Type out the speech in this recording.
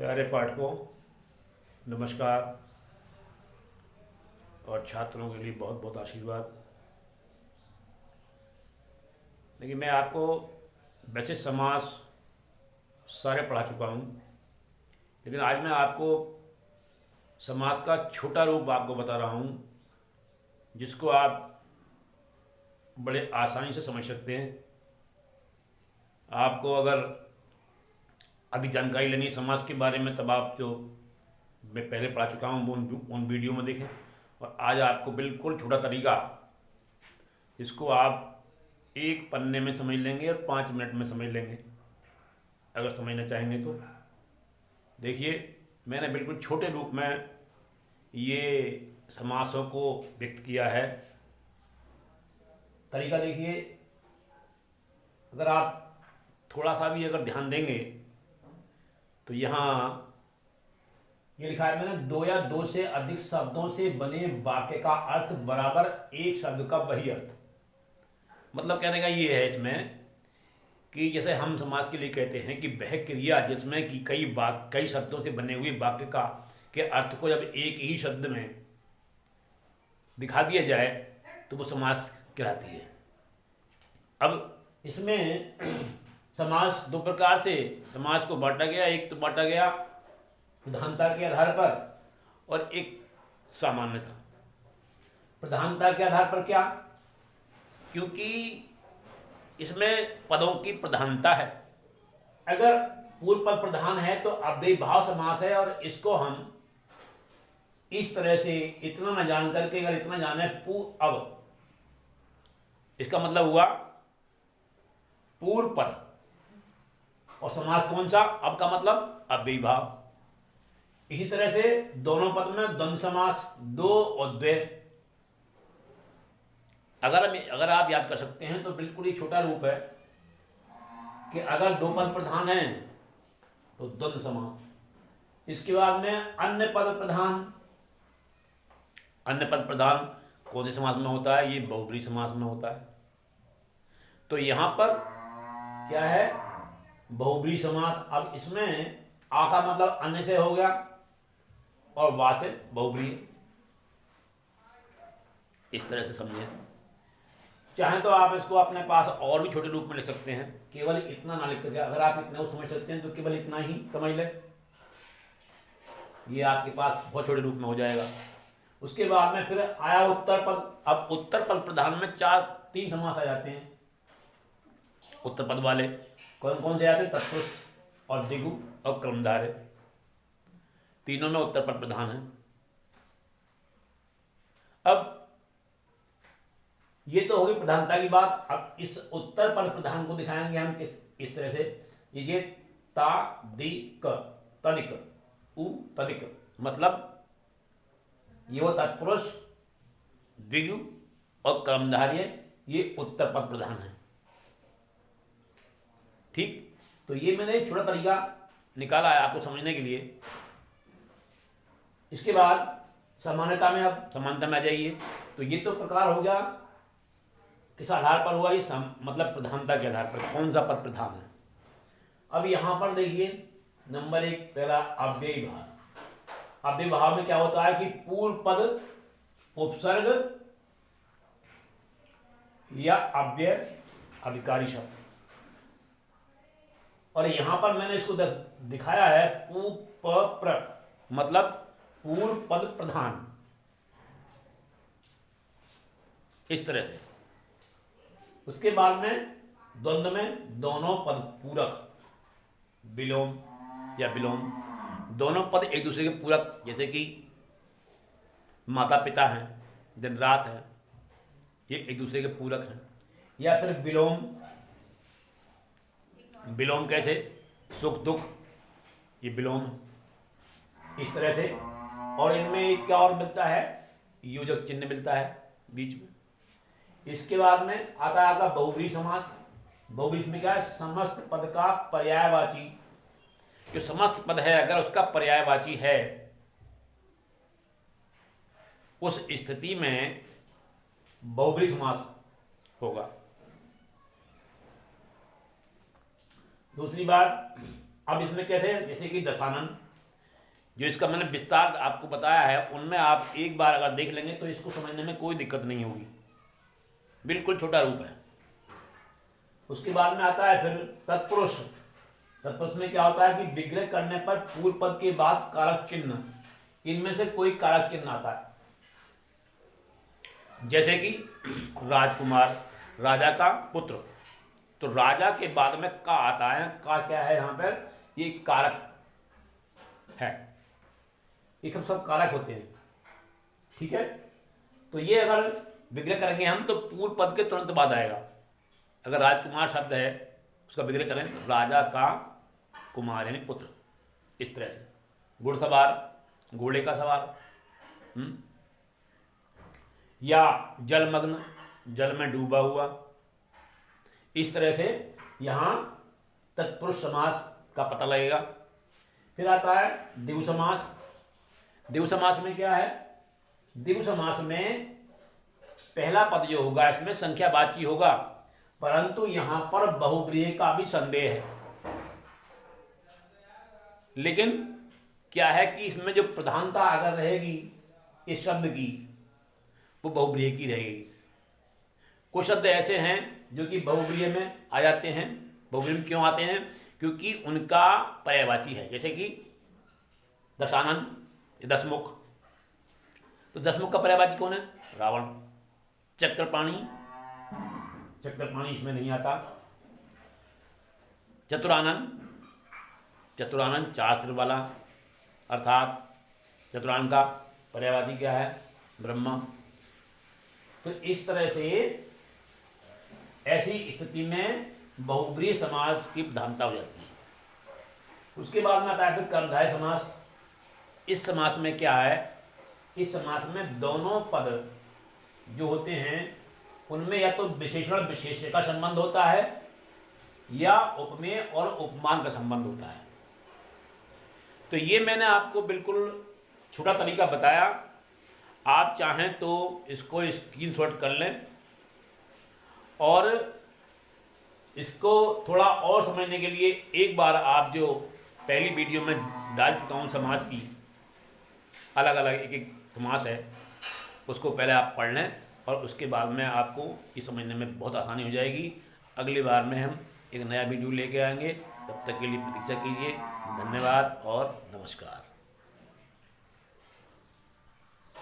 प्यारे पाठकों, नमस्कार। और छात्रों के लिए बहुत बहुत आशीर्वाद। देखिए, मैं आपको वैसे समास सारे पढ़ा चुका हूँ, लेकिन आज मैं आपको समास का छोटा रूप आपको बता रहा हूँ, जिसको आप बड़े आसानी से समझ सकते हैं। आपको अगर अधिक जानकारी लेनी है समाज के बारे में, तब आप जो मैं पहले पढ़ा चुका हूँ वो उन वीडियो में देखें। और आज आपको बिल्कुल छोटा तरीका, जिसको आप एक पन्ने में समझ लेंगे और 5 मिनट में समझ लेंगे, अगर समझना चाहेंगे तो। देखिए, मैंने बिल्कुल छोटे रूप में ये समासों को व्यक्त किया है। तरीका देखिए, अगर आप थोड़ा सा भी अगर ध्यान देंगे तो यहाँ ये लिखा है मैंने, दो या दो से अधिक शब्दों से बने वाक्य का अर्थ बराबर एक शब्द का वही अर्थ। मतलब कहने का ये है इसमें कि जैसे हम समास के लिए कहते हैं कि वह क्रिया जिसमें कि कई शब्दों से बने हुए वाक्य का के अर्थ को जब एक ही शब्द में दिखा दिया जाए तो वो समास कहलाती है। अब इसमें समास दो प्रकार से समास को बांटा गया। एक तो बांटा गया प्रधानता के आधार पर और एक सामान्यता। प्रधानता के आधार पर क्या? क्योंकि इसमें पदों की प्रधानता है। अगर पूर्व पद प्रधान है तो अव्ययीभाव समास है, और इसको हम इस तरह से इतना न जान करके अगर इतना जाने अब, इसका मतलब हुआ पूर्व पद। और समास कौन सा? अब का मतलब अव्ययीभाव। इसी तरह से दोनों पद में द्वंद्व समास, दो और द्वे। अगर आप याद कर सकते हैं तो बिल्कुल ही छोटा रूप है कि अगर दो पद प्रधान हैं तो द्वंद्व समास। इसके बाद में अन्य पद प्रधान। अन्य पद प्रधान कौन से समास में होता है? ये बहुब्रीहि समास में होता है। तो यहां पर क्या है? बहुब्रीहि समास। अब इसमें आ का मतलब अन्य से हो गया और वा से बहुब्रीहि। इस तरह से समझे। चाहें तो आप इसको अपने पास और भी छोटे रूप में लिख सकते हैं, केवल इतना ना लिख करके। अगर आप इतना समझ सकते हैं तो केवल इतना ही समझ ले, ये आपके पास बहुत छोटे रूप में हो जाएगा। उसके बाद में फिर आया उत्तर पद। अब उत्तर पद प्रधान में तीन समास आ जाते हैं। उत्तर पद वाले कौन कौन से आते हैं? तत्पुरुष और दिगु और कर्मधारय। तीनों में उत्तर पद प्रधान है। अब ये तो होगी प्रधानता की बात। अब इस उत्तर पद प्रधान को दिखाएंगे हम इस तरह से। ये ता दि क, तदिक, उ तदिक, मतलब ये वो तत्पुरुष, द्विगु और कर्मधारय, ये उत्तर पद प्रधान है। ठीक, तो ये मैंने एक छोटा तरीका निकाला है आपको समझने के लिए। इसके बाद समानता में, अब समानता में आ जाइए। तो ये तो प्रकार हो गया, किस आधार पर हुआ? ये मतलब प्रधानता के आधार पर, कौन सा पद प्रधान है। अब यहां पर देखिए, नंबर एक पहला अव्ययीभाव। अव्ययीभाव में क्या होता है कि पूर्व पद उपसर्ग या अव्यय अभिकारी शब्द। और यहां पर मैंने इसको दिखाया है पूप, मतलब पूर्व पद प्रधान। इस तरह से। उसके बाद में द्वंद्व में दोनों पद पूरक, विलोम या विलोम, दोनों पद एक दूसरे के पूरक। जैसे कि माता पिता हैं, दिन रात है, ये एक दूसरे के पूरक हैं। या फिर विलोम, विलोम कैसे? सुख दुख, ये विलोम है। इस तरह से। और इनमें एक क्या और मिलता है? योजक चिन्ह मिलता है बीच में। इसके बाद में आता है आपका बहुब्रीहि समास। बहुब्रीहि में क्या है? समस्त पद का पर्यायवाची। जो समस्त पद है अगर उसका पर्यायवाची है, उस स्थिति में बहुब्रीहि समास होगा। दूसरी बात, अब इसमें कैसे? जैसे कि दशानन, जो इसका मैंने विस्तार आपको बताया है उनमें आप एक बार अगर देख लेंगे तो इसको समझने में कोई दिक्कत नहीं होगी, बिल्कुल छोटा रूप है। उसके बाद में आता है फिर तत्पुरुष। तत्पुरुष में क्या होता है कि विग्रह करने पर पूर्व पद के बाद कारक चिन्ह, इनमें से कोई कारक चिन्ह आता है, जैसे कि राजकुमार, राजा का पुत्र, तो राजा के बाद में का आता है। का क्या है यहाँ पर, ये कारक है, ये सब कारक होते हैं, ठीक है। तो ये अगर विग्रह करेंगे हम तो पूर्व पद के तुरंत बाद आएगा। अगर राजकुमार शब्द है उसका विग्रह करें राजा का कुमार यानी पुत्र, इस तरह से। घुड़सवार, घोड़े का सवार, या जलमग्न, जल में डूबा हुआ, इस तरह से यहां तत्पुरुष समास का पता लगेगा। फिर आता है द्विगु समास। द्विगु समास में क्या है, द्विगु समास में पहला पद जो होगा इसमें संख्यावाची होगा, परंतु यहां पर बहुव्रीहि का भी संदेह है। लेकिन क्या है कि इसमें जो प्रधानता अगर रहेगी इस शब्द की, वो बहुव्रीहि की रहेगी। कुछ शब्द ऐसे हैं जो कि बहुव्रीहि में आ जाते हैं। बहुव्रीहि में क्यों आते हैं, क्योंकि उनका पर्यायवाची है, जैसे कि दशानन, दशमुख, तो दशमुख का पर्यायवाची कौन है, रावण। चक्रपाणी, चक्रपाणी इसमें नहीं आता। चतुरानन, चतुरानन चार सिर वाला, अर्थात चतुरानन का पर्यायवाची क्या है, ब्रह्मा। तो इस तरह से ऐसी स्थिति में बहुव्रीहि समास की प्रधानता हो जाती है। उसके बाद में आता है फिर कर्मधारय समास। इस समास में क्या है, इस समास में दोनों पद जो होते हैं उनमें या तो विशेषण विशेष्य का संबंध होता है या उपमेय और उपमान का संबंध होता है। तो ये मैंने आपको बिल्कुल छोटा तरीका बताया। आप चाहें तो इसको स्क्रीनशॉट कर लें और इसको थोड़ा और समझने के लिए एक बार आप जो पहली वीडियो में डाल चुका हूँ समास की, अलग अलग एक एक समास है, उसको पहले आप पढ़ लें और उसके बाद में आपको ये समझने में बहुत आसानी हो जाएगी। अगली बार में हम एक नया वीडियो लेके आएंगे, तब तक के लिए प्रतीक्षा कीजिए। धन्यवाद और नमस्कार।